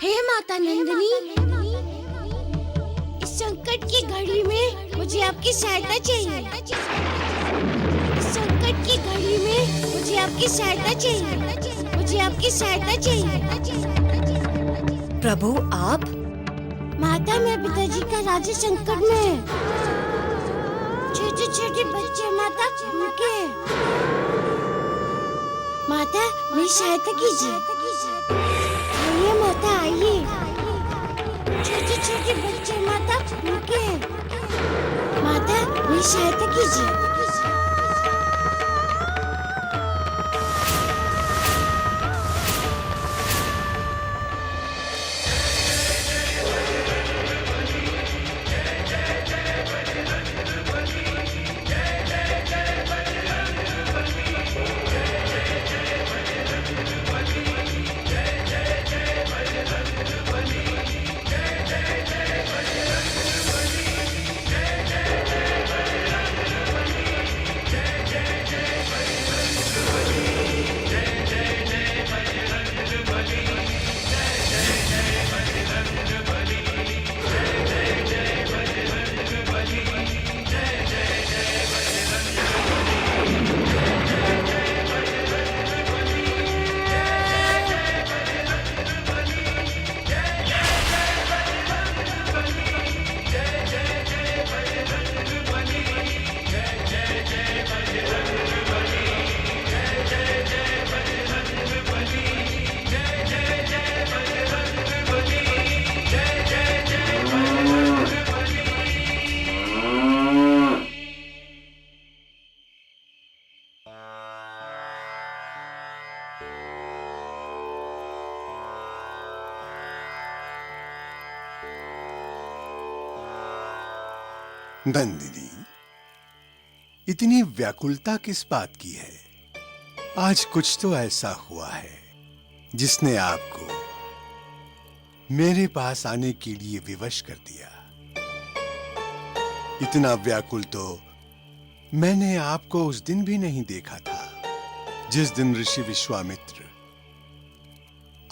हे माता नंदिनी, इस संकट की घड़ी में मुझे आपकी सहायता चाहिए। इस संकट की घड़ी में मुझे आपकी सहायता चाहिए। मुझे आपकी सहायता चाहिए। प्रभु आप? माता, मैं पिताजी का राज्य संकट में है। छोटे छोटे बच्चे माता भूखे हैं। माता, मेरी सहायता कीजिए। आइए माता, आइए। छोटे छोटे बच्चे माता भूखे हैं। माता, मेरी सहायता कीजिए। नंदिनी, इतनी व्याकुलता किस बात की है? आज कुछ तो ऐसा हुआ है जिसने आपको मेरे पास आने के लिए विवश कर दिया। इतना व्याकुल तो मैंने आपको उस दिन भी नहीं देखा था जिस दिन ऋषि विश्वामित्र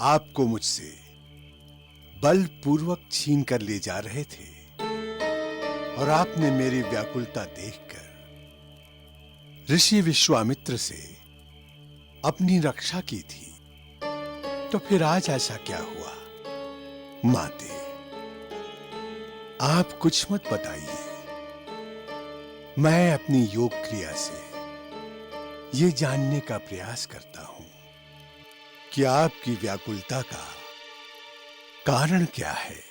आपको मुझसे बलपूर्वक छीन कर ले जा रहे थे और आपने मेरी व्याकुलता देखकर ऋषि विश्वामित्र से अपनी रक्षा की थी। तो फिर आज ऐसा क्या हुआ? माते, आप कुछ मत बताइए। मैं अपनी योग क्रिया से ये जानने का प्रयास करता हूं कि आपकी व्याकुलता का कारण क्या है।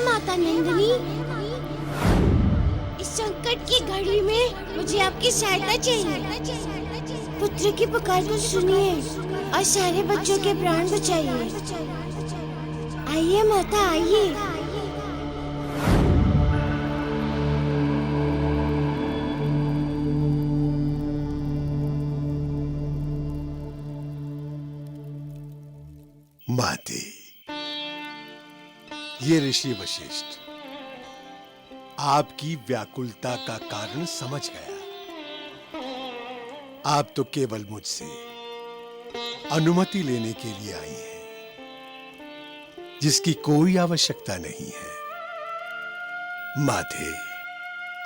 माता नंदिनी, इस संकट की घड़ी में मुझे आपकी सहायता चाहिए। पुत्र की पुकार को सुनिए और सारे बच्चों के प्राण बचाइए। आइए माता, आइए। माते, ये ऋषि वशिष्ठ आपकी व्याकुलता का कारण समझ गया। आप तो केवल मुझसे अनुमति लेने के लिए आई हैं, जिसकी कोई आवश्यकता नहीं है। माते,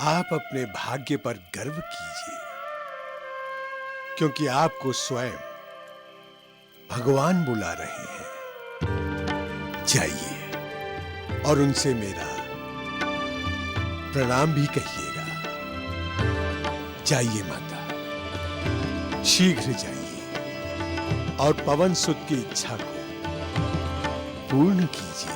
आप अपने भाग्य पर गर्व कीजिए, क्योंकि आपको स्वयं भगवान बुला रहे हैं। जाइए और उनसे मेरा प्रणाम भी कहिएगा। जाइए माता, शीघ्र जाइए और पवन सुत की इच्छा को पूर्ण कीजिए।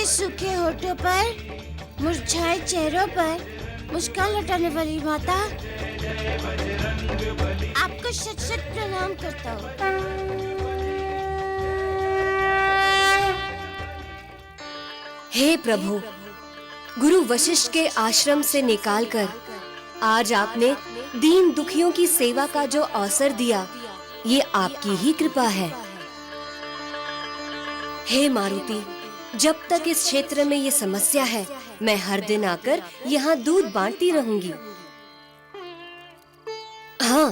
उनके सूखे होठों पर, मुरझाए चेहरों पर मुस्कान लौटाने वाली माता, आपको शत शत प्रणाम करता हूँ। हे प्रभु, गुरु वशिष्ठ के आश्रम से निकालकर आज आपने दीन दुखियों की सेवा का जो अवसर दिया, ये आपकी ही कृपा है। हे मारुति, जब तक इस क्षेत्र में ये समस्या है, मैं हर दिन आकर यहाँ दूध बांटती रहूंगी। हाँ,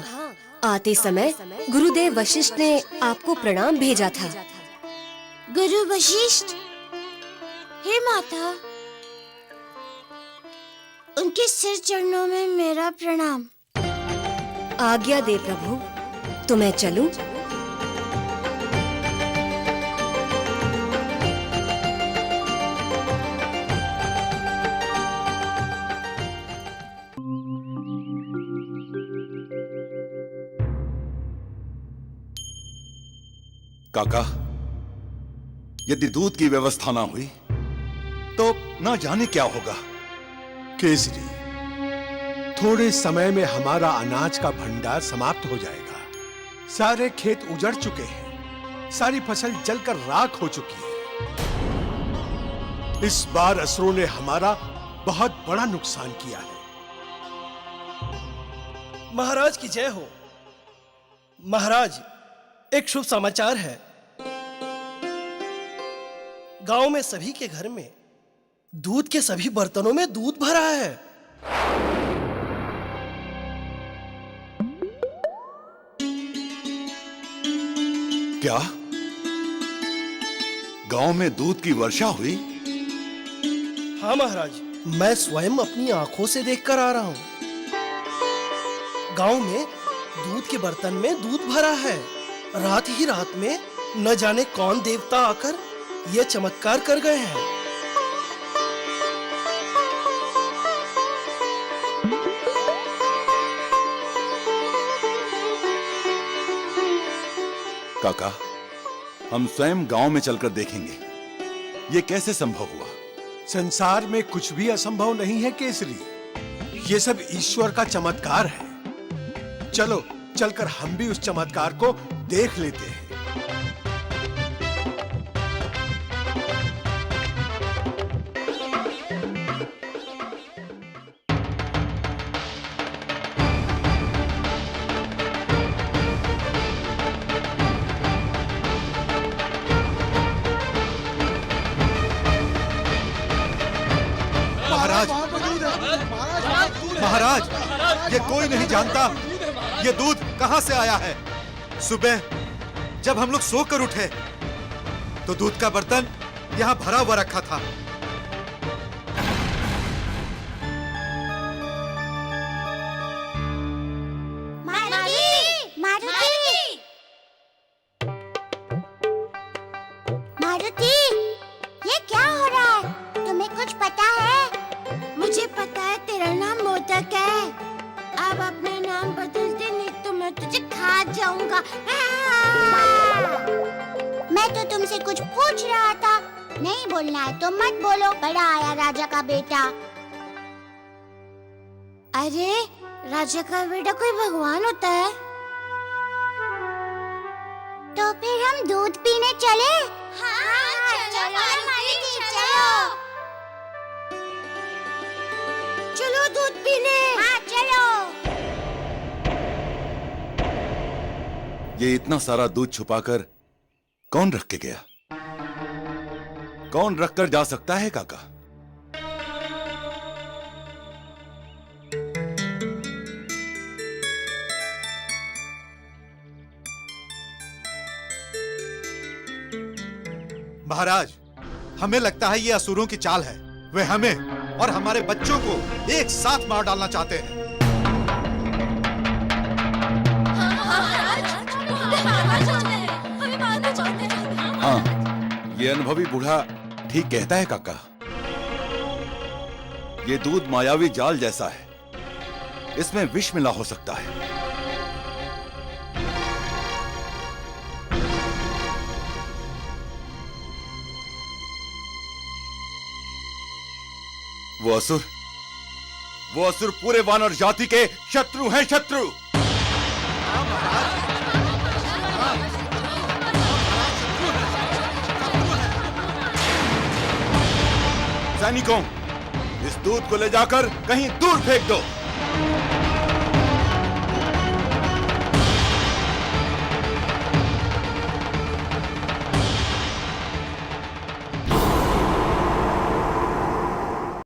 आते समय गुरुदेव वशिष्ठ ने आपको प्रणाम भेजा था। गुरु वशिष्ठ, हे माता, उनके सिर चरणों में मेरा प्रणाम। आज्ञा दे प्रभु, तो मैं चलूं? काका, यदि दूध की व्यवस्था ना हुई तो ना जाने क्या होगा। केसरी, थोड़े समय में हमारा अनाज का भंडार समाप्त हो जाएगा। सारे खेत उजड़ चुके हैं, सारी फसल जलकर राख हो चुकी है। इस बार असुरों ने हमारा बहुत बड़ा नुकसान किया है। महाराज की जय हो। महाराज, एक शुभ समाचार है। गांव में सभी के घर में दूध के सभी बर्तनों में दूध भरा है। क्या गांव में दूध की वर्षा हुई? हाँ महाराज, मैं स्वयं अपनी आंखों से देखकर आ रहा हूं। गांव में दूध के बर्तन में दूध भरा है। रात ही रात में न जाने कौन देवता आकर यह चमत्कार कर गए हैं। काका, हम स्वयं गांव में चलकर देखेंगे ये कैसे संभव हुआ। संसार में कुछ भी असंभव नहीं है केसरी, ये सब ईश्वर का चमत्कार है। चलो चलकर हम भी उस चमत्कार को देख लेते हैं। महाराज, ये कोई नहीं जानता ये दूध कहां से आया है। सुबह जब हम लोग सोकर उठे तो दूध का बर्तन यहां भरा हुआ रखा था। मारुति, ये क्या हो रहा है? तुम्हें कुछ पता है? मुझे पता है, तेरा नाम मोदक है। अब अपना नाम बदलते नहीं तो मैं तुझे खा जाऊंगा। मैं तो तुमसे कुछ पूछ रहा था। नहीं बोलना है तो मत बोलो। बड़ा आया राजा का बेटा। अरे, राजा का बेटा कोई भगवान होता है? तो फिर हम दूध पीने चले? हाँ, चलो मारुति, चलो। चलो दूध पीने। हाँ, चलो। ये इतना सारा दूध छुपाकर कौन रख के गया? कौन रख कर जा सकता है काका? महाराज, हमें लगता है ये असुरों की चाल है। वे हमें और हमारे बच्चों को एक साथ मार डालना चाहते हैं। हाँ, ये अनुभवी बूढ़ा ठीक कहता है काका। ये दूध मायावी जाल जैसा है, इसमें विष मिला हो सकता है। वो असुर पूरे वानर जाति के शत्रु हैं, शत्रु। सैनिकों, इस दूत को ले जाकर कहीं दूर फेंक दो।